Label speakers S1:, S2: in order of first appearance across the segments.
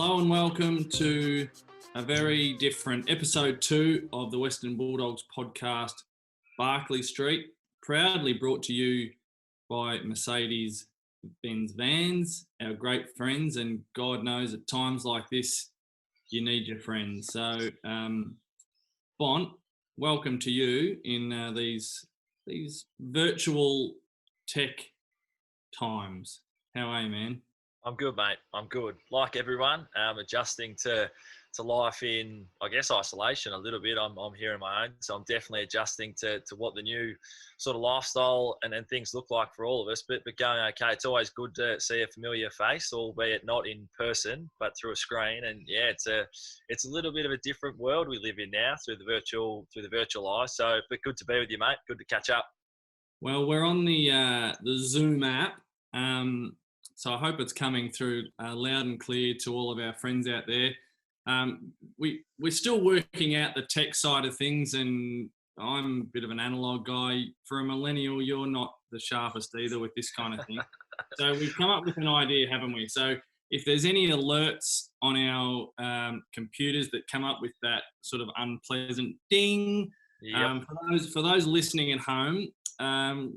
S1: Hello and welcome to a very different episode 2 of the Western Bulldogs podcast, Barclay Street, proudly brought to you by Mercedes-Benz Vans, our great friends, and God knows at times like this, you need your friends. So, Bont, welcome to you in these virtual tech times. How are you, man?
S2: I'm good, mate. I'm good. Like everyone, adjusting to life in, I guess, isolation a little bit. I'm here on my own, so I'm definitely adjusting to what the new sort of lifestyle and things look like for all of us. But going okay. It's always good to see a familiar face, albeit not in person, but through a screen. And yeah, it's a little bit of a different world we live in now through the virtual eye. So, but good to be with you, mate. Good to catch up.
S1: Well, we're on the Zoom app. So I hope it's coming through loud and clear to all of our friends out there. We're still working out the tech side of things, and I'm a bit of an analog guy. For a millennial, you're not the sharpest either with this kind of thing. So we've come up with an idea, haven't we? So if there's any alerts on our computers that come up with that sort of unpleasant ding,
S2: Yep.
S1: for those listening at home,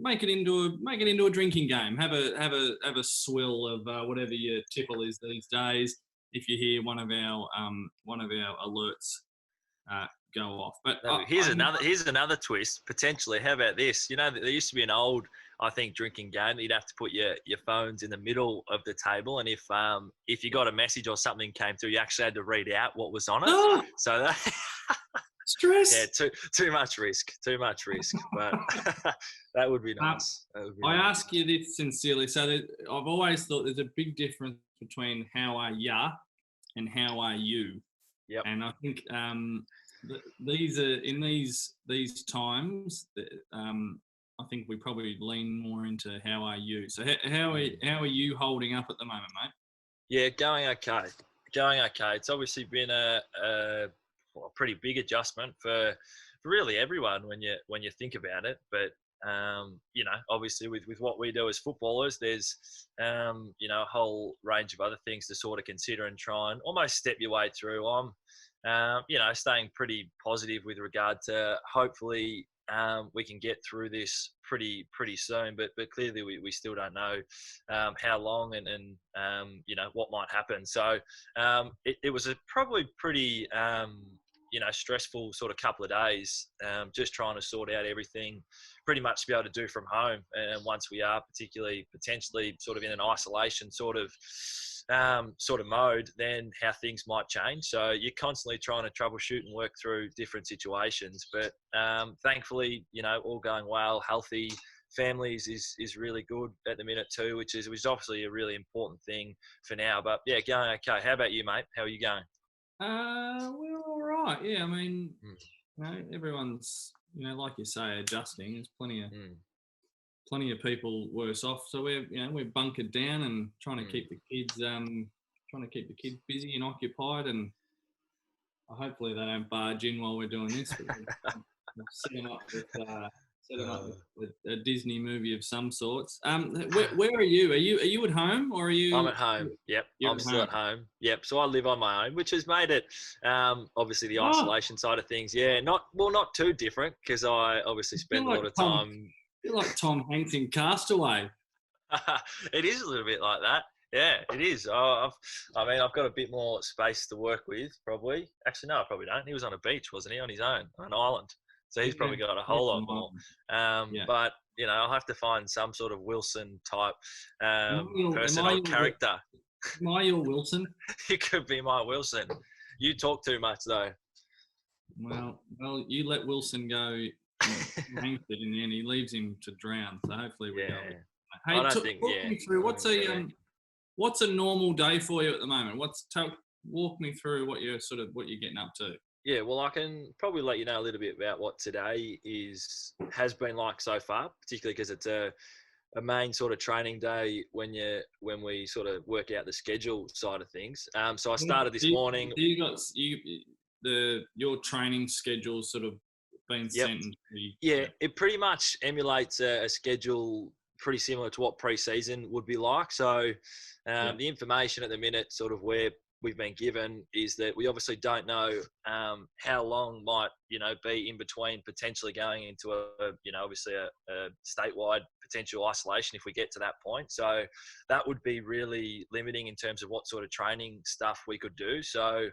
S1: make it into a drinking game. Have a swill of whatever your tipple is these days. If you hear one of our alerts go off, but
S2: here's another twist potentially. How about this? You know, there used to be an old, I think, drinking game that you'd have to put your phones in the middle of the table, and if you got a message or something came through, you actually had to read out what was on it.
S1: Oh!
S2: So that.
S1: Stress.
S2: Yeah, too much risk, but that would be nice.
S1: I ask you this sincerely. So I've always thought there's a big difference between how are ya and how are you.
S2: Yep.
S1: And I think these are in these times. I think we probably lean more into how are you. So how are you holding up at the moment, mate?
S2: Yeah, going okay. It's obviously been a pretty big adjustment for really everyone when you think about it. But you know, obviously with what we do as footballers, there's you know, a whole range of other things to sort of consider and try and almost step your way through. I'm you know, staying pretty positive with regard to hopefully we can get through this pretty soon, but clearly we still don't know how long and you know, what might happen. So it was a probably pretty you know, stressful sort of couple of days, just trying to sort out everything pretty much to be able to do from home. And once we are particularly potentially sort of in an isolation sort of mode, then how things might change. So you're constantly trying to troubleshoot and work through different situations. But thankfully, you know, all going well, healthy families is really good at the minute too, which is obviously a really important thing for now. But yeah, going okay. How about you, mate? How are you going?
S1: We're all right. Yeah, I mean, you know, everyone's, you know, like you say, adjusting. There's plenty of people worse off. So we're bunkered down and trying to keep the kids busy and occupied, and hopefully they don't barge in while we're doing this. We'll set them up with a Disney movie of some sorts. Where are you? Are you at home or are you?
S2: I'm at home. Yep, I'm still at home. Yep. So I live on my own, which has made it obviously the isolation side of things. Yeah, not too different because I obviously spend a lot of time.
S1: You're like Tom Hanks in Castaway.
S2: It is a little bit like that. Yeah, it is. I've got a bit more space to work with, probably. Actually, no, I probably don't. He was on a beach, wasn't he, on his own, on an island. So he's probably got a whole lot more. But, you know, I'll have to find some sort of Wilson type person or character.
S1: Am I your Wilson?
S2: You could be my Wilson. You talk too much, though.
S1: Well, you let Wilson go. In the end, he leaves him to drown. So hopefully we go. Hey, talk me through what's a normal day for you at the moment? Walk me through what you're getting up to.
S2: Yeah, well, I can probably let you know a little bit about what today has been like so far, particularly because it's a main sort of training day when we sort of work out the schedule side of things. So I started this morning.
S1: Your training schedule sort of been sent.
S2: Yeah, it pretty much emulates a schedule pretty similar to what pre-season would be like. So the information at the minute, sort of where we've been given is that we obviously don't know how long might be in between potentially going into obviously a statewide potential isolation if we get to that point. So that would be really limiting in terms of what sort of training stuff we could do. So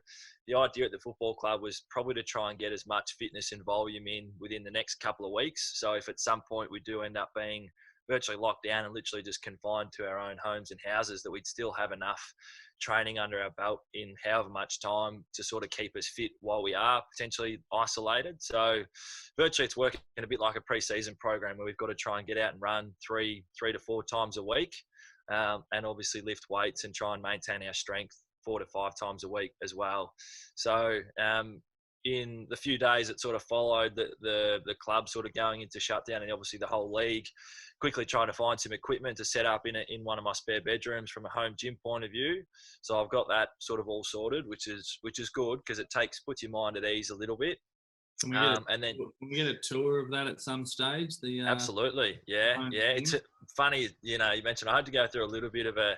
S2: the idea at the football club was probably to try and get as much fitness and volume in within the next couple of weeks. So if at some point we do end up being virtually locked down and literally just confined to our own homes and houses, that we'd still have enough training under our belt in however much time to sort of keep us fit while we are potentially isolated. So virtually it's working a bit like a pre-season program where we've got to try and get out and run three to 4 times a week, and obviously lift weights and try and maintain our strength 4 to 5 times a week as well. So in the few days that sort of followed the club sort of going into shutdown, and obviously the whole league, quickly trying to find some equipment to set up in one of my spare bedrooms from a home gym point of view. So I've got that sort of all sorted, which is good because it puts your mind at ease a little bit.
S1: Can we get a tour of that at some stage?
S2: Absolutely, yeah. It's funny, you mentioned I had to go through a little bit of a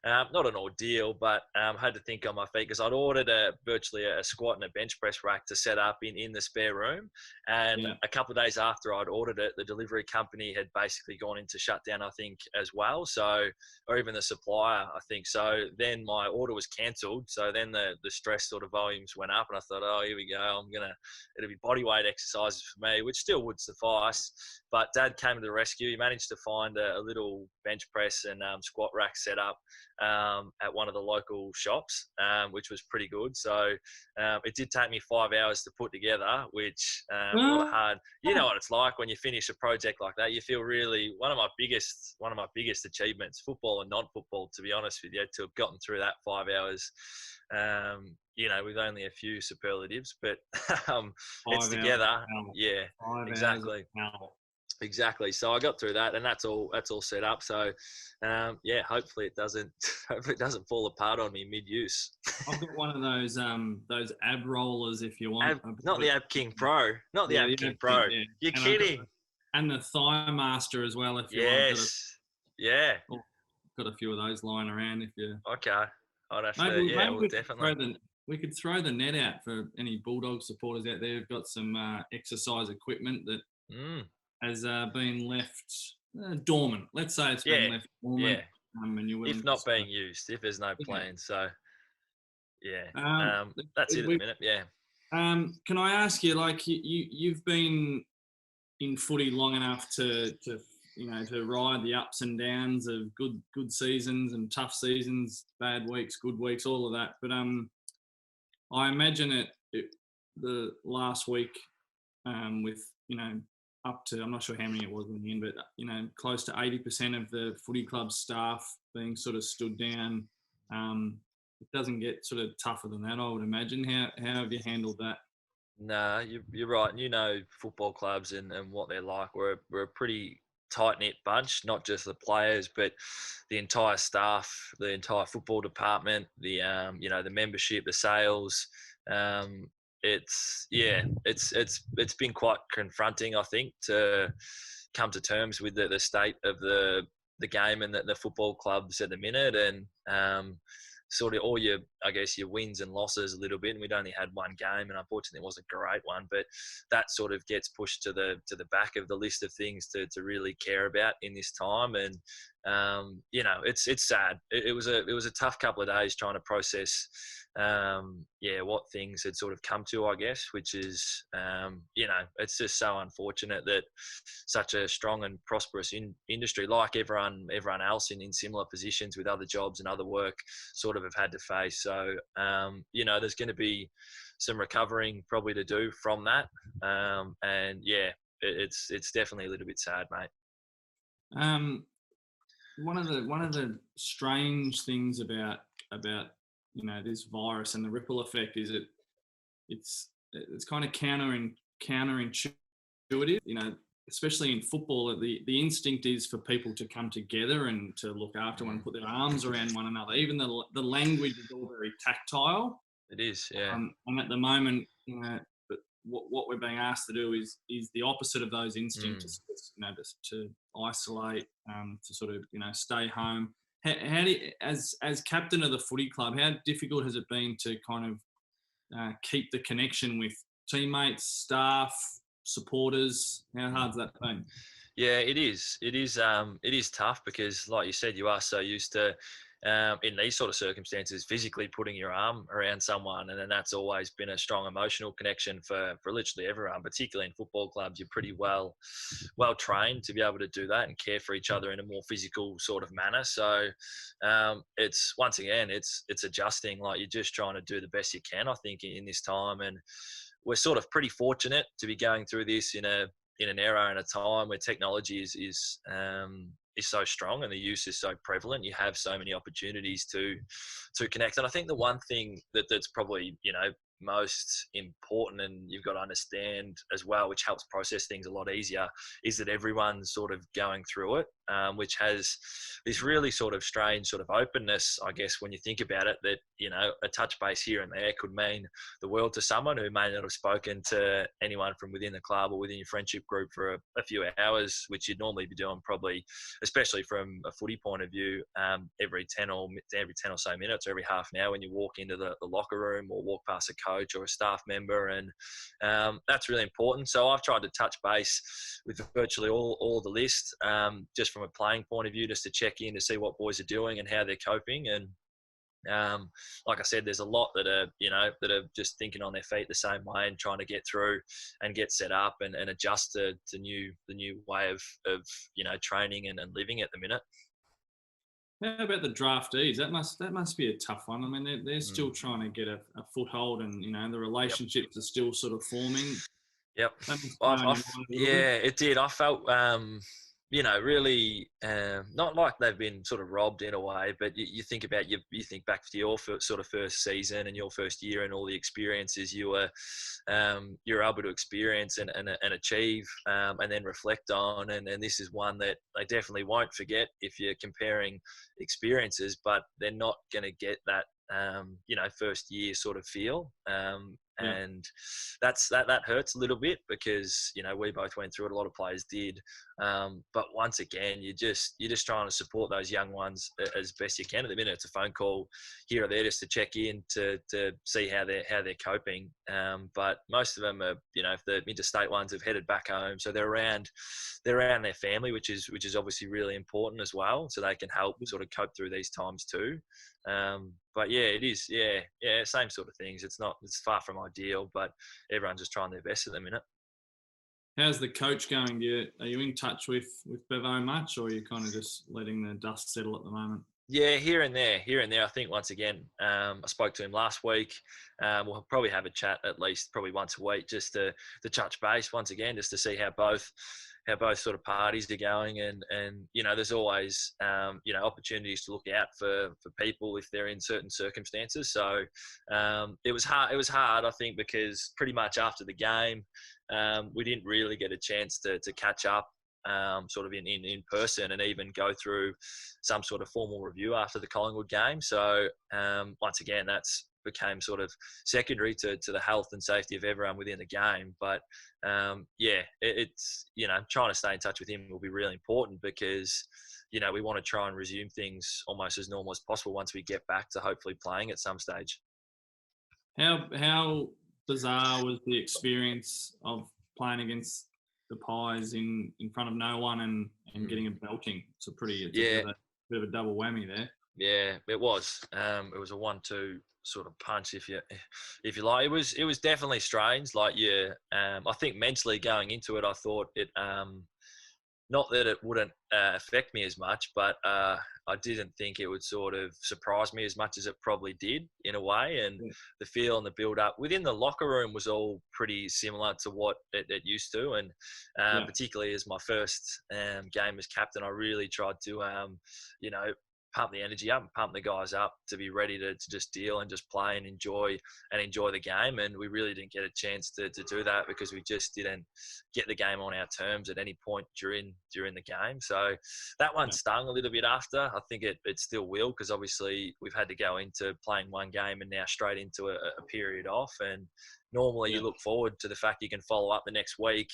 S2: not an ordeal, but had to think on my feet because I'd ordered virtually a squat and a bench press rack to set up in the spare room, and a couple of days after I'd ordered it, the delivery company had basically gone into shutdown, I think, as well. So, or even the supplier, I think. So then my order was cancelled. So then the stress sort of volumes went up, and I thought, oh, here we go. It'll be body weight exercises for me, which still would suffice. But Dad came to the rescue. He managed to find a little bench press and squat rack set up at one of the local shops, which was pretty good. So it did take me 5 hours to put together, which what a hard. You know what it's like when you finish a project like that. You feel really one of my biggest achievements, football and non-football, to be honest with you, to have gotten through that 5 hours. With only a few superlatives, but it's together. Yeah, exactly. So I got through that, and that's all set up. So, hopefully it doesn't fall apart on me mid-use.
S1: I've got one of those ab rollers, if you want.
S2: Not the Ab King Pro. Not the Ab King Pro. Yeah. You're kidding.
S1: And the Thigh Master as well, if you want. Got a few of those lying around if you.
S2: Okay. I'd have to. Definitely.
S1: We could throw the net out for any Bulldog supporters out there who've got some exercise equipment that has been left dormant. Let's say it's been left dormant.
S2: Yeah. If not being used, if there's no plan. So, that's it at the minute. Yeah.
S1: Can I ask you, like, you've been in footy long enough to ride the ups and downs of good seasons and tough seasons, bad weeks, good weeks, all of that. But I imagine the last week with up to, I'm not sure how many it was in the end, but close to 80% of the footy club staff being sort of stood down. It doesn't get sort of tougher than that, I would imagine. How have you handled that?
S2: Nah, you're right. Football clubs and what they're like. We're a pretty tight-knit bunch, not just the players, but the entire staff, the entire football department, the membership, the sales. It's been quite confronting, I think, to come to terms with the state of the game and the football clubs at the minute, and sort of all your wins and losses a little bit. And we'd only had one game, and unfortunately it wasn't a great one, but that sort of gets pushed to the back of the list of things to really care about in this time. And it's sad. It was a tough couple of days trying to process what things had sort of come to, I guess, which is it's just so unfortunate that such a strong and prosperous industry, like everyone else in similar positions with other jobs and other work, sort of have had to face. So there's going to be some recovering probably to do from that, it's definitely a little bit sad, mate.
S1: One of the strange things about this virus and the ripple effect is it's kind of counterintuitive. Especially in football, the instinct is for people to come together and to look after one, put their arms around one another. Even the language is all very tactile.
S2: It is, yeah.
S1: And at the moment, but what we're being asked to do is the opposite of those instincts. To isolate, to sort of stay home. how do you, as captain of the footy club, how difficult has it been to kind of keep the connection with teammates, staff, supporters? How hard's that been?
S2: Yeah, it is. It is. It is tough because, like you said, you are so used to, in these sort of circumstances, physically putting your arm around someone, and then that's always been a strong emotional connection for literally everyone. Particularly in football clubs, you're pretty well trained to be able to do that and care for each other in a more physical sort of manner. So, it's once again, it's adjusting. Like you're just trying to do the best you can, I think, in this time, and we're sort of pretty fortunate to be going through this in an era and a time where technology is so strong and the use is so prevalent. You have so many opportunities to connect, and I think the one thing that's probably most important, and you've got to understand as well, which helps process things a lot easier, is that everyone's sort of going through it, which has this really sort of strange sort of openness, I guess, when you think about it, that a touch base here and there could mean the world to someone who may not have spoken to anyone from within the club or within your friendship group for a few hours, which you'd normally be doing probably, especially from a footy point of view, every 10 or so minutes, or every half an hour when you walk into the locker room or walk past a coach or a staff member, and that's really important. So I've tried to touch base with virtually all the list, just from a playing point of view, just to check in to see what boys are doing and how they're coping. And like I said, there's a lot that are just thinking on their feet the same way and trying to get through and get set up and adjust to the new way of training and living at the minute.
S1: How about the draftees? That must be a tough one. I mean, they're still trying to get a foothold, and the relationships are still sort of forming.
S2: Yep.
S1: That must go in your mind a little bit.
S2: It did. I felt, really not like they've been sort of robbed in a way, but you think about you think back to your sort of first season and your first year and all the experiences you're able to experience and achieve, and then reflect on, and this is one that they definitely won't forget if you're comparing experiences, but they're not going to get that first year sort of feel. And that hurts a little bit because we both went through it, a lot of players did, but once again you're just trying to support those young ones as best you can. At the minute it's a phone call here or there just to check in to see how they're coping, but most of them are, if the interstate ones have headed back home, so they're around their family, which is obviously really important as well, so they can help sort of cope through these times too. But it is, same sort of things. It's far from ideal, but everyone's just trying their best at the minute.
S1: How's the coach going? Are you in touch with Bevo much, or are you kind of just letting the dust settle at the moment?
S2: Yeah, here and there. I think once again, I spoke to him last week. We'll probably have a chat at least probably once a week just to touch base once again, just to see how both sort of parties are going, and there's always opportunities to look out for people if they're in certain circumstances. So it was hard I think, because pretty much after the game we didn't really get a chance to catch up sort of in person and even go through some sort of formal review after the Collingwood game. So once again, that's became sort of secondary to the health and safety of everyone within the game. But it's trying to stay in touch with him will be really important, because we want to try and resume things almost as normal as possible once we get back to hopefully playing at some stage.
S1: How bizarre was the experience of playing against the Pies in front of no one and getting a belting? It's a bit of a double whammy there.
S2: Yeah, it was. It was a 1-2 sort of punch, if you like. It was definitely strange. Like I think mentally going into it, I thought it not that it wouldn't affect me as much, but I didn't think it would sort of surprise me as much as it probably did in a way. And the feel and the build up within the locker room was all pretty similar to what it used to. And particularly as my first game as captain, I really tried to, pump the energy up and pump the guys up to be ready to just deal and just play and enjoy the game. And we really didn't get a chance to do that because we just didn't get the game on our terms at any point during the game. So that one stung a little bit after. I think it still will, because obviously we've had to go into playing one game and now straight into a period off. And normally you look forward to the fact you can follow up the next week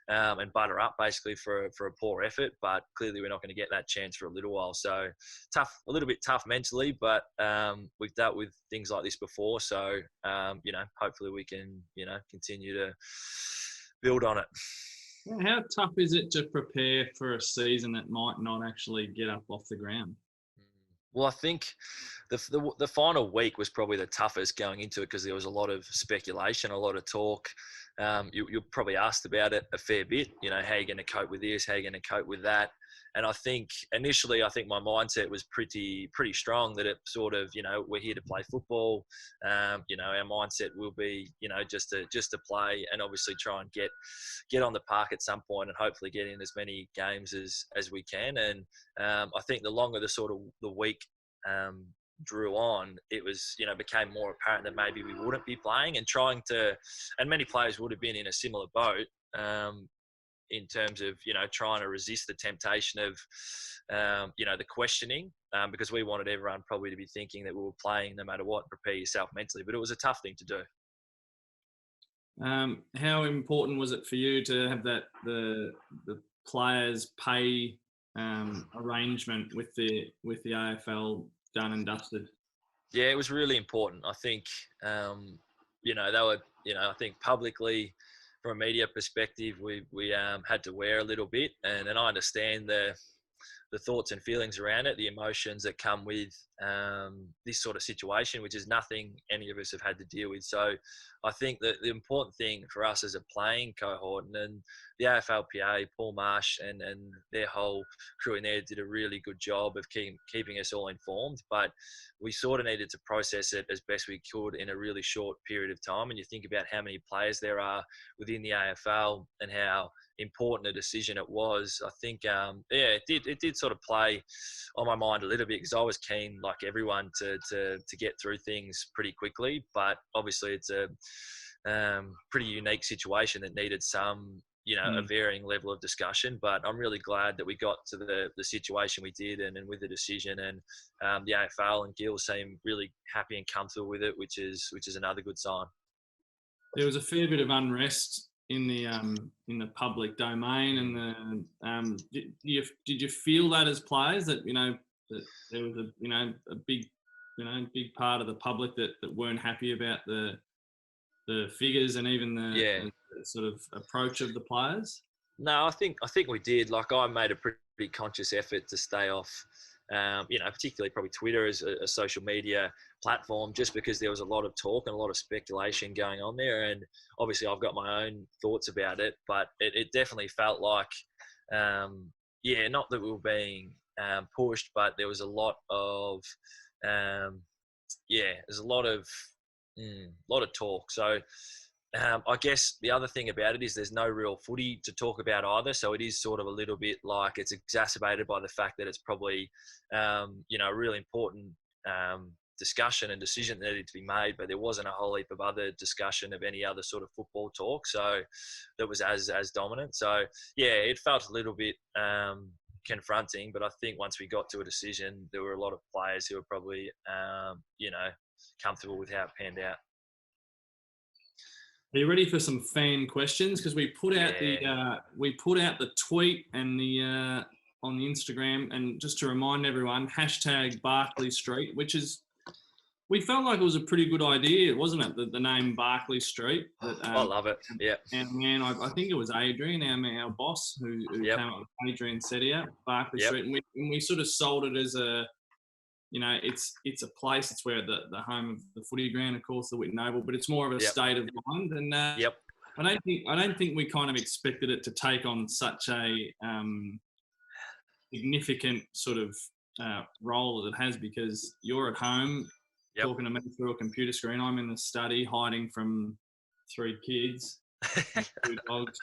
S2: and butter up basically for a poor effort. But clearly we're not going to get that chance for a little while. So a little bit tough mentally, but we've dealt with things like this before. So, hopefully we can, continue to build on it.
S1: How tough is it to prepare for a season that might not actually get up off the ground?
S2: Well, I think the final week was probably the toughest going into it because there was a lot of speculation, a lot of talk. You're probably asked about it a fair bit. How are you going to cope with this? How are you going to cope with that? And I think initially, my mindset was pretty strong that it sort of, we're here to play football. Our mindset will be, just to play and obviously try and get on the park at some point and hopefully get in as many games as we can. And I think the longer the week drew on, it was, became more apparent that maybe we wouldn't be playing and and many players would have been in a similar boat. In terms of, trying to resist the temptation of, the questioning, because we wanted everyone probably to be thinking that we were playing no matter what, prepare yourself mentally. But it was a tough thing to do.
S1: How important was it for you to have the players' pay arrangement with the AFL done and dusted?
S2: Yeah, it was really important. I think, they were, I think publicly, from a media perspective, we had to wear a little bit, and I understand the thoughts and feelings around it, the emotions that come with this sort of situation, which is nothing any of us have had to deal with. So I think that the important thing for us as a playing cohort, and the AFLPA, Paul Marsh and their whole crew in there did a really good job of keeping us all informed, but we sort of needed to process it as best we could in a really short period of time. And you think about how many players there are within the AFL and how important a decision it was. I think, it did sort of play on my mind a little bit because I was keen, like everyone, to get through things pretty quickly. But obviously, it's a pretty unique situation that needed some, a varying level of discussion. But I'm really glad that we got to the situation we did and with the decision. And the AFL and Gil seem really happy and comfortable with it, which is another good sign.
S1: There was a fair bit of unrest in the public domain, and did you feel that as players that that there was a big part of the public that weren't happy about the figures and even the sort of approach of the players?
S2: No, I think we did. Like, I made a pretty conscious effort to stay off, particularly probably Twitter as a social media platform, just because there was a lot of talk and a lot of speculation going on there. And obviously I've got my own thoughts about it, but it definitely felt like, not that we were being pushed, but there was a lot of, there's a lot of talk. So I guess the other thing about it is there's no real footy to talk about either. So it is sort of a little bit like it's exacerbated by the fact that it's probably, a really important discussion and decision that needed to be made, but there wasn't a whole heap of other discussion of any other sort of football talk. So that was as dominant. So it felt a little bit confronting, but I think once we got to a decision, there were a lot of players who were probably, comfortable with how it panned out.
S1: Are you ready for some fan questions? Because we put out the tweet and the on the Instagram, and just to remind everyone, # Barclay Street, which is, we felt like it was a pretty good idea, wasn't it? The name Barclay Street.
S2: I love it. Yeah.
S1: And man, I think it was Adrian, our boss, who came up with Adrian set out Barclay Street, and we sort of sold it as a, it's a place. It's where the home of the footy ground, of course, the Whitten Oval, but it's more of a state of mind. And I don't think we kind of expected it to take on such a significant sort of role as it has, because you're at home talking to me through a computer screen. I'm in the study hiding from 3 kids, 2 dogs.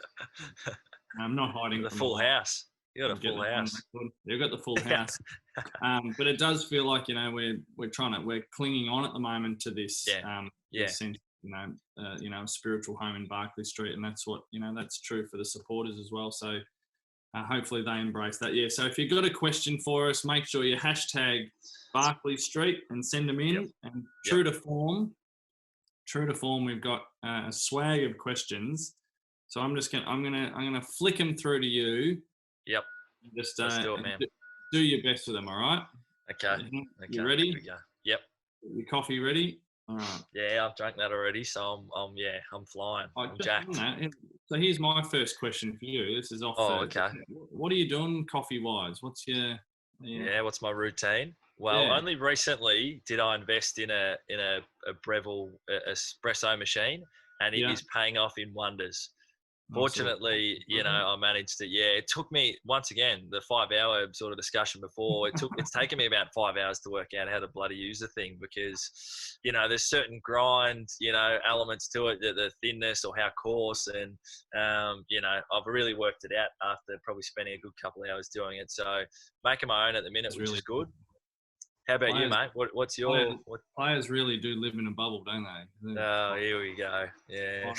S1: I'm not hiding
S2: the
S1: from
S2: full house. You got a full house.
S1: You've got the full house. But it does feel like, we're clinging on at the moment to this sense, a spiritual home in Barclay Street, and that's what, that's true for the supporters as well. So hopefully they embrace that. Yeah. So if you've got a question for us, make sure you # Barclay Street and send them in. And true to form, true to form, we've got a swag of questions. So I'm gonna flick them through to you.
S2: Yep.
S1: Just
S2: Let's do it, man.
S1: do your best with them. All right.
S2: Okay.
S1: You ready?
S2: Here we go. Yep.
S1: Your coffee ready? All right.
S2: Yeah, I've drank that already, so I'm flying. I'm jacked.
S1: So here's my first question for you. This is off.
S2: Okay.
S1: What are you doing coffee wise? What's your
S2: what's my routine? Well, only recently did I invest in a Breville espresso machine, and it is paying off in wonders. Fortunately, I managed to. Yeah, it took me, once again, the 5-hour sort of discussion before. It's taken me about 5 hours to work out how to bloody use the thing, because there's certain grind elements to it, the thinness or how coarse, and I've really worked it out after probably spending a good couple of hours doing it. So making my own at the minute, which is good. How about you, mate? What's your...
S1: Players really do live in a bubble, don't they?
S2: Oh, here we go. Yeah.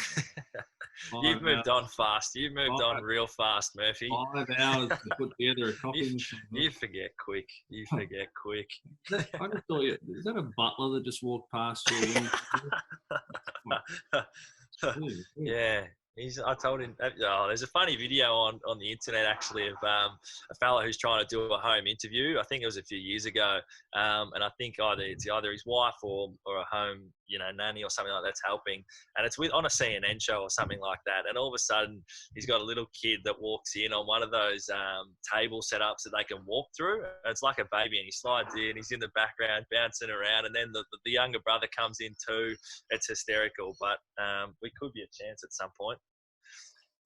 S2: You've moved on fast. You've moved on real fast, Murphy.
S1: 5 hours to put together a coffee machine.
S2: You forget quick.
S1: I just thought, is that a butler that just walked past you?
S2: Yeah. I told him, there's a funny video on the internet actually of a fella who's trying to do a home interview. I think it was a few years ago. And I think it's either his wife or a home, nanny or something like that's helping. And it's on a CNN show or something like that. And all of a sudden he's got a little kid that walks in on one of those table setups that they can walk through. And it's like a baby, and he slides in, he's in the background bouncing around. And then the younger brother comes in too. It's hysterical, but we could be a chance at some point.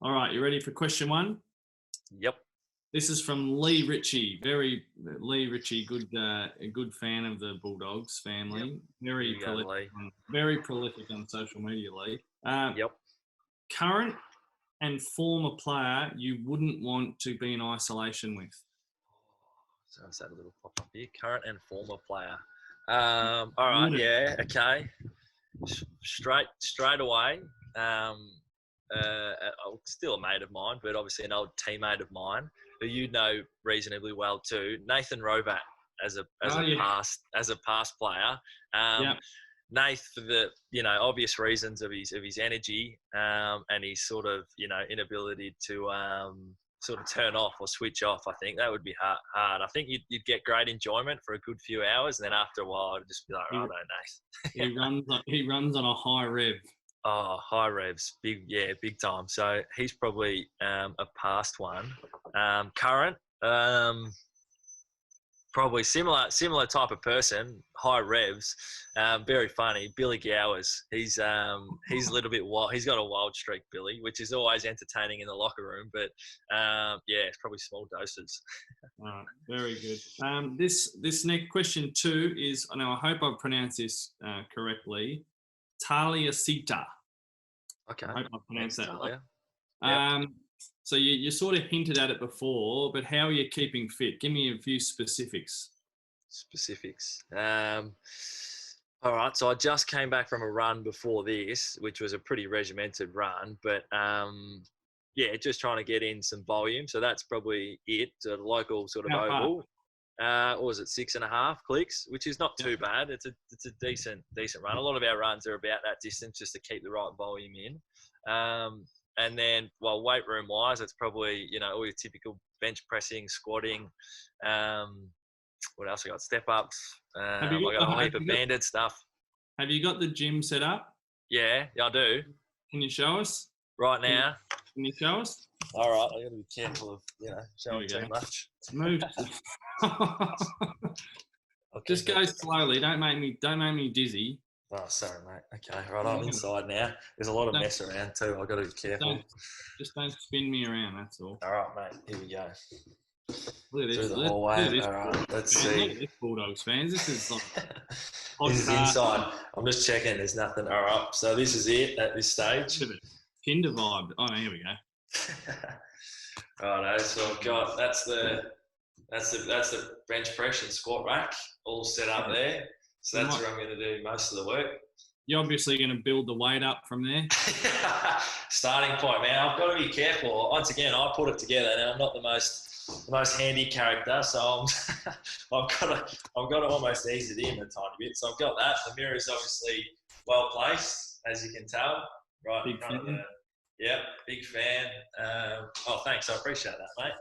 S1: All right, you ready for question one?
S2: Yep.
S1: This is from Lee Ritchie. Lee Ritchie, a good fan of the Bulldogs family. Yep. Very prolific on social media, Lee.
S2: Yep.
S1: Current and former player you wouldn't want to be in isolation with.
S2: So is that a little pop up here? Current and former player. All right. Yeah. Okay. Straight away. Still a mate of mine, but obviously an old teammate of mine who you know reasonably well too, Nathan Rovat, as a past player. Nath, for the obvious reasons of his energy and his sort of inability to sort of turn off or switch off. I think that would be hard. I think you'd get great enjoyment for a good few hours, and then after a while it'd just be like, oh no, Nath.
S1: he runs on a high rev.
S2: Oh, high revs, big time. So he's probably a past one. Current, probably similar type of person, high revs, very funny. Billy Gowers, he's a little bit wild. He's got a wild streak, Billy, which is always entertaining in the locker room. But it's probably small doses.
S1: All right, very good. This next question too is, I hope I've pronounced this correctly. Talia Sita.
S2: Okay.
S1: I hope I pronounced that right.
S2: Yep.
S1: So you sort of hinted at it before, but how are you keeping fit? Give me a few specifics.
S2: All right. So I just came back from a run before this, which was a pretty regimented run, but just trying to get in some volume. So that's probably it. So the local sort of oval. What was it, 6.5 clicks, which is not too bad. It's a decent run. A lot of our runs are about that distance just to keep the right volume in. And then, weight room wise, it's probably all your typical bench pressing, squatting. What else I got? Step ups. I got a whole heap of banded stuff.
S1: Have you got the gym set up?
S2: Yeah, I do.
S1: Can you show us
S2: right now?
S1: Can you show us?
S2: All right, I got to be careful of showing too much.
S1: Move. Just go slowly. Don't make me dizzy.
S2: Oh, sorry, mate. Okay, right. I'm inside now. There's a lot of mess around too. I've got to be careful.
S1: Just don't spin me around. That's all.
S2: All right, mate. Here we go.
S1: Look at this.
S2: Through the hallway. All right. Let's see.
S1: Look at this, Bulldogs fans. This is like.
S2: This is inside. I'm just checking. There's nothing. All right. So this is it at this stage.
S1: Kinder vibe. Oh, here we go.
S2: Right, so I've got that's the bench press and squat rack all set up there. So that's where I'm going to do most of the work.
S1: You're obviously going to build the weight up from there.
S2: Starting point, man. I've got to be careful. Once again, I put it together. Now I'm not the most the most handy character, so I've got to almost ease it in a tiny bit. So I've got that. The mirror is obviously well placed, as you can tell, right in front of the. Yeah, big fan. Oh, thanks. I appreciate that, mate.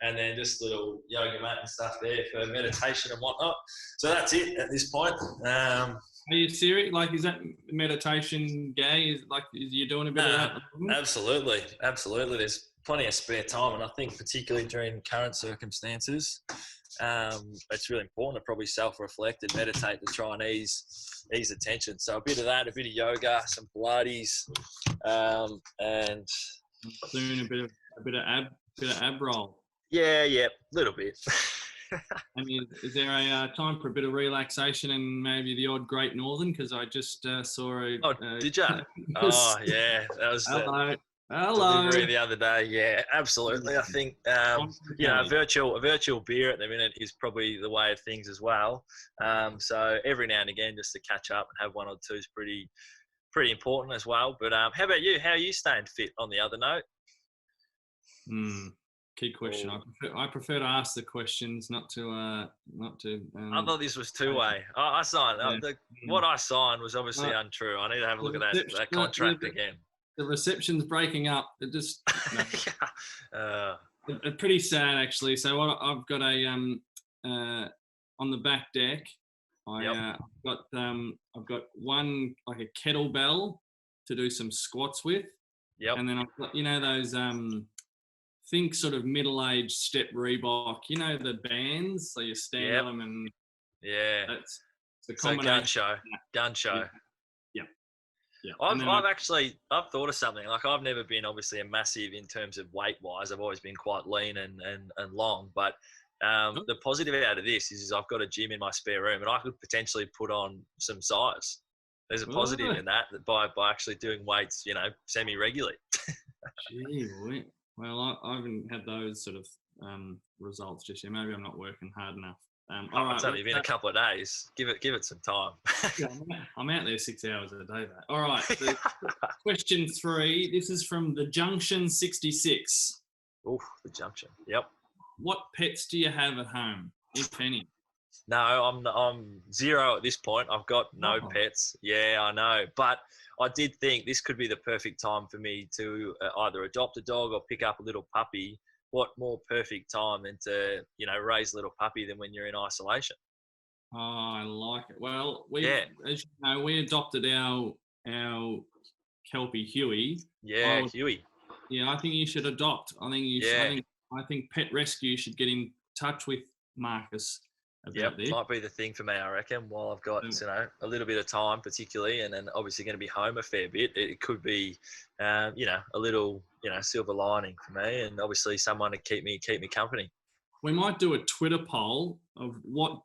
S2: And then just little yoga mat and stuff there for meditation and whatnot. So that's it at this point.
S1: Are you serious? Like, is that meditation gay? Is you doing a bit of that?
S2: Absolutely. There's plenty of spare time, and I think particularly during current circumstances, it's really important to probably self-reflect and meditate to try and ease attention. So a bit of that, a bit of yoga, some Pilates, and
S1: soon a bit of ab roll.
S2: Yeah, a little bit.
S1: I mean, is there a time for a bit of relaxation and maybe the odd Great Northern? Because I just saw a.
S2: Did you? Oh, yeah, that was
S1: hello.
S2: Delivery the other day. Yeah, absolutely. I think a virtual beer at the minute is probably the way of things as well. So every now and again, just to catch up and have one or two is pretty important as well. But how about you? How are you staying fit? On the other note.
S1: Key question. I prefer to ask the questions, not to.
S2: I thought this was two-way. I signed. Yeah. What I signed was obviously untrue. I need to have a look at that contract again.
S1: The reception's breaking up. It just pretty sad actually. So I've got a on the back deck. I've got one like a kettlebell to do some squats with.
S2: Yep.
S1: And then I've got those think sort of middle-aged step Reebok. The bands. So you stand on them and that's the combination.
S2: Gun show.
S1: Yeah.
S2: I've thought of something. Like, I've never been obviously a massive in terms of weight wise. I've always been quite lean and long. But the positive out of this is I've got a gym in my spare room, and I could potentially put on some size. There's a positive in that by actually doing weights, semi regularly.
S1: Gee, well, I haven't had those sort of results just yet. Maybe I'm not working hard enough.
S2: It's only been a couple of days. Give it some time.
S1: I'm out there 6 hours a day, though. All right. So question 3. This is from the Junction 66.
S2: Oh, the Junction. Yep.
S1: What pets do you have at home, if any?
S2: No, I'm zero at this point. I've got no pets. Yeah, I know. But I did think this could be the perfect time for me to either adopt a dog or pick up a little puppy. What more perfect time than to, raise a little puppy than when you're in isolation?
S1: Oh, I like it. Well, as you know, we adopted our Kelpie Huey.
S2: Yeah, Huey.
S1: Yeah, I think you should adopt. I think Pet Rescue should get in touch with Marcus.
S2: Might be the thing for me, I reckon. While I've got a little bit of time, particularly, and then obviously going to be home a fair bit, it could be, a little, silver lining for me, and obviously someone to keep me company.
S1: We might do a Twitter poll of what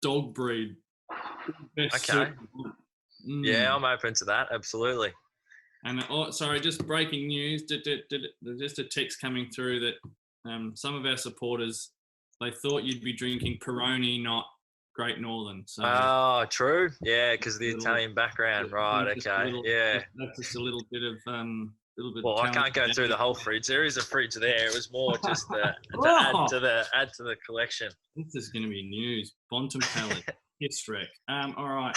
S1: dog breed.
S2: Okay. Yeah, I'm open to that. Absolutely.
S1: And sorry, just breaking news. Just a text coming through that some of our supporters. They thought you'd be drinking Peroni, not Great Northern. So,
S2: true. Yeah, because of the Italian background. Right, okay.
S1: That's just a little bit of
S2: Well, I can't go through the whole fridge. There is a fridge there. It was more just to add to the collection.
S1: This is going to be news. Bontempelli, his wreck. All right.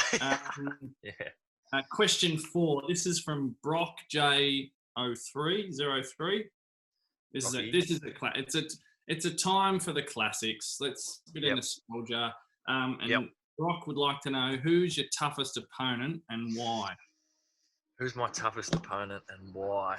S1: Question 4. This is from Brock J0303. It's a time for the classics. Let's get in nostalgia. Brock would like to know, who's your toughest opponent and why?
S2: Who's my toughest opponent and why?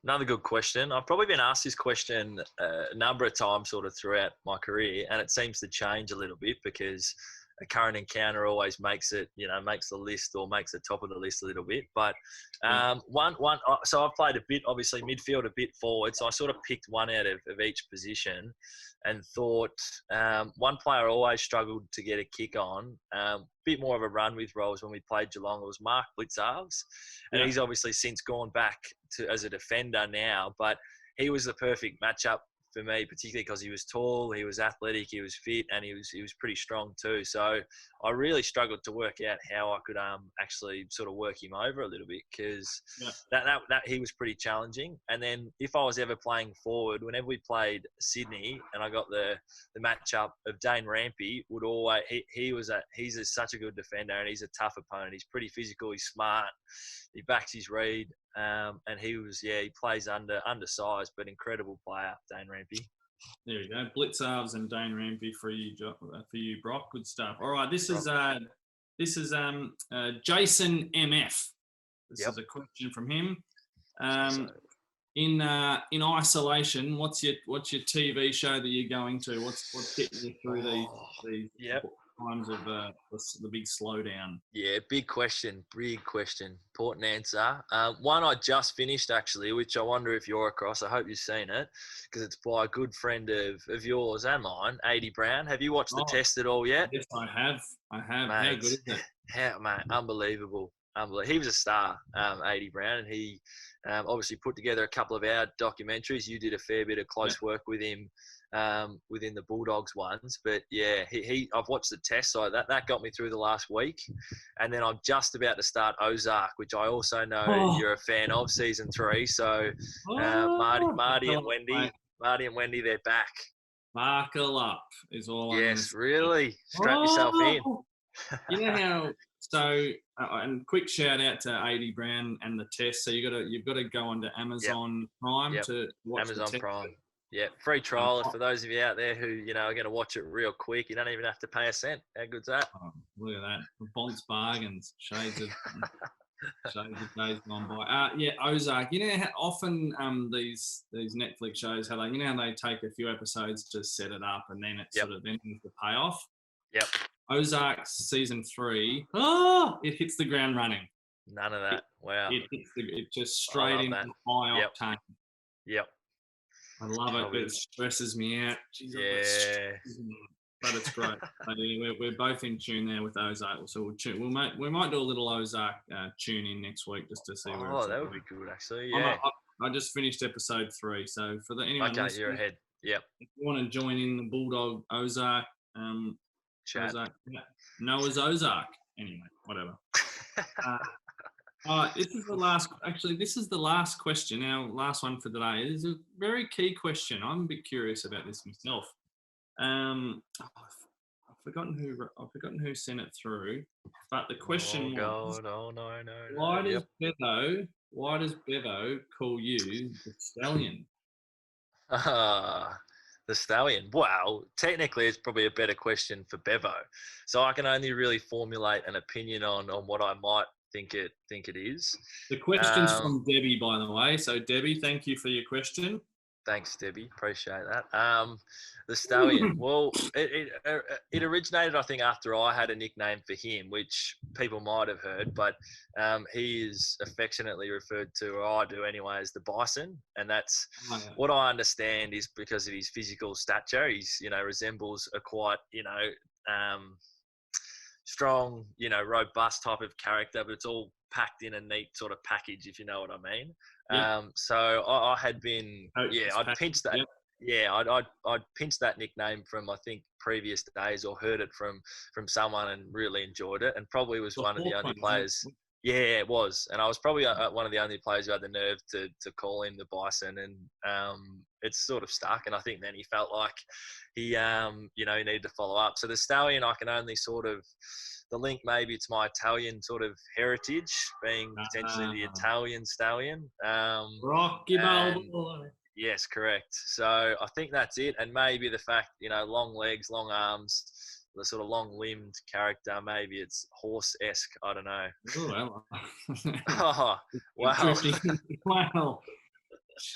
S2: Another good question. I've probably been asked this question a number of times sort of throughout my career, and it seems to change a little bit because a current encounter always makes it, makes the list or makes the top of the list a little bit. But so I've played a bit, obviously midfield, a bit forward. So I sort of picked one out of each position and thought one player always struggled to get a kick on. Bit more of a run with roles when we played Geelong. It was Mark Blitzarves. And he's obviously since gone back to as a defender now, but he was the perfect matchup for me, particularly because he was tall, he was athletic, he was fit, and he was pretty strong too. So I really struggled to work out how I could actually sort of work him over a little bit, because that he was pretty challenging. And then if I was ever playing forward, whenever we played Sydney, and I got the matchup of Dane Rampy, would always he's such a good defender, and he's a tough opponent. He's pretty physical, he's smart, he backs his read. And he plays undersized, but incredible player, Dane Rampy.
S1: There you go. Blitzarves and Dane Rampy for you, Brock. Good stuff. All right, this is Jason MF. This is a question from him. In isolation, what's your TV show that you're going to? What's getting you through these times of the big slowdown?
S2: Yeah, big question. Important answer. One I just finished, actually, which I wonder if you're across. I hope you've seen it, because it's by a good friend of yours and mine, 80 Brown. Have you watched the test at all yet?
S1: Yes, I have.
S2: Mate,
S1: how good is it?
S2: Mate, unbelievable. He was a star, 80 Brown, and he obviously put together a couple of our documentaries. You did a fair bit of close work with him within the Bulldogs ones. But yeah, I've watched the test, so that got me through the last week. And then I'm just about to start Ozark, which I also know you're a fan of, season 3. So Marty and Wendy, they're back.
S1: Buckle up is all.
S2: Yes, really. Strap yourself in.
S1: You know how. So, and quick shout out to 80 Brown and the test. So you've got to go onto Amazon Prime to watch
S2: Amazon
S1: the test.
S2: Prime. Yeah, free trial for those of you out there who are going to watch it real quick. You don't even have to pay a cent. How good's that?
S1: Oh, look at that. Bont's bargains. Shades of days gone by. Ozark. You know how often these Netflix shows, how they take a few episodes to set it up, and then it sort of then the payoff.
S2: Yep.
S1: Ozark season 3. It hits the ground running.
S2: None of that. Wow.
S1: It just straight into high octane.
S2: Yep.
S1: I love it, but it stresses me out.
S2: Jeez,
S1: but it's great. We're both in tune there with Ozark, so we might do a little Ozark tune in next week just to see where.
S2: Oh, that would be good, actually. Yeah.
S1: I just finished episode 3, so for anyone
S2: okay, you're ahead. Yep.
S1: If you want to join in the Bulldog Ozark chat, Noah's Ozark. Anyway, whatever. This is the last. Actually, this is the last question. Our last one for today. It is a very key question. I'm a bit curious about this myself. I've forgotten who sent it through. But the question was,
S2: no.
S1: Why does Bevo call you the Stallion?
S2: The Stallion. Wow. Technically, it's probably a better question for Bevo. So I can only really formulate an opinion on what I might think it is.
S1: The question's from Debbie, by the way. So Debbie, thank you for your question.
S2: Thanks, Debbie. Appreciate that. The Stallion. Well, it originated, I think, after I had a nickname for him, which people might have heard, but he is affectionately referred to, or I do anyway, as the Bison. And that's what I understand is because of his physical stature. He's, resembles a quite, strong, robust type of character, but it's all packed in a neat sort of package, if you know what I mean. Yeah. So I had been, I'd pinched that. Yep. Yeah, I'd pinched that nickname from, I think, previous days, or heard it from someone and really enjoyed it, and probably was one of the only players. Yeah, it was, and I was probably one of the only players who had the nerve to call him the Bison, and it's sort of stuck. And I think then he felt like he needed to follow up. So the Stallion, I can only sort of, the link maybe it's my Italian sort of heritage, being potentially the Italian Stallion.
S1: Rocky Balboa.
S2: Yes, correct. So I think that's it, and maybe the fact, long legs, long arms, the sort of long-limbed character. Maybe it's horse-esque. I don't know.
S1: Oh,
S2: wow.
S1: Wow.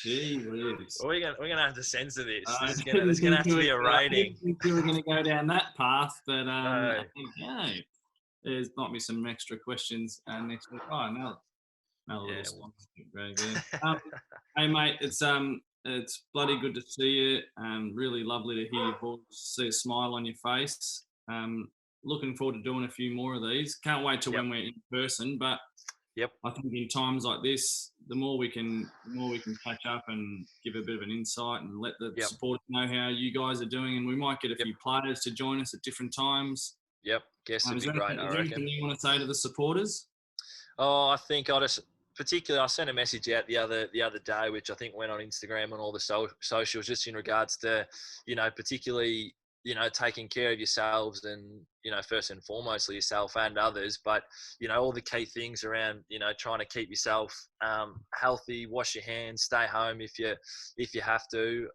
S1: Gee whiz.
S2: We're gonna have to censor this. There's gonna have to be a rating.
S1: I think we were gonna go down that path, but I think there's might be some extra questions next week. Oh no, another little sponsor. Very good. Hey mate, it's bloody good to see you. Really lovely to hear your voice, see a smile on your face. Looking forward to doing a few more of these. Can't wait till when we're in person. But
S2: Yep.
S1: I think in times like this, the more we can catch up and give a bit of an insight and let the
S2: Yep.
S1: supporters know how you guys are doing, and we might get a few players to join us at different times.
S2: Yep. Guess it'd
S1: Is
S2: be
S1: there
S2: great, I reckon.
S1: anything you want to say to the supporters?
S2: Oh, I think I sent a message out the other day, which I think went on Instagram and all the socials, just in regards to, particularly, taking care of yourselves and, first and foremostly yourself and others, but, all the key things around, trying to keep yourself healthy, wash your hands, stay home if you have to,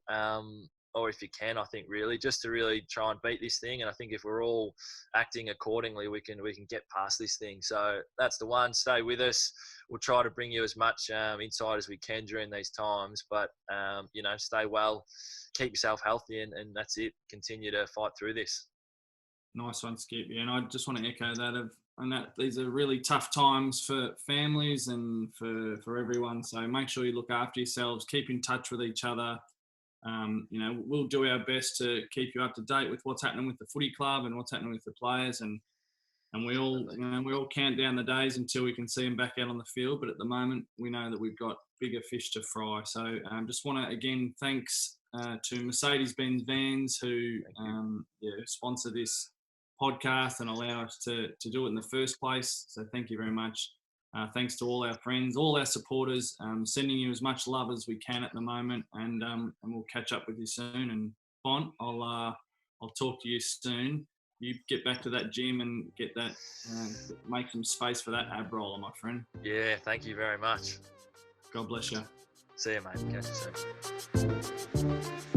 S2: or if you can, I think really just to really try and beat this thing. And I think if we're all acting accordingly, we can get past this thing. So that's the one. Stay with us. We'll try to bring you as much insight as we can during these times, but stay well, keep yourself healthy, and that's it. Continue to fight through this.
S1: Nice one, Skip. Yeah, and I just want to echo that these are really tough times for families and for everyone. So make sure you look after yourselves, keep in touch with each other. We'll do our best to keep you up to date with what's happening with the footy club and what's happening with the players, and we all count down the days until we can see them back out on the field. But at the moment, we know that we've got bigger fish to fry. So just want to again thanks to Mercedes-Benz Vans who sponsor this podcast and allow us to do it in the first place. So thank you very much. Thanks to all our friends, all our supporters, sending you as much love as we can at the moment, and we'll catch up with you soon. And Bont, I'll talk to you soon. You get back to that gym and get that, make some space for that ab roller, my friend.
S2: Yeah, thank you very much.
S1: God bless you.
S2: See you, mate. Catch you soon.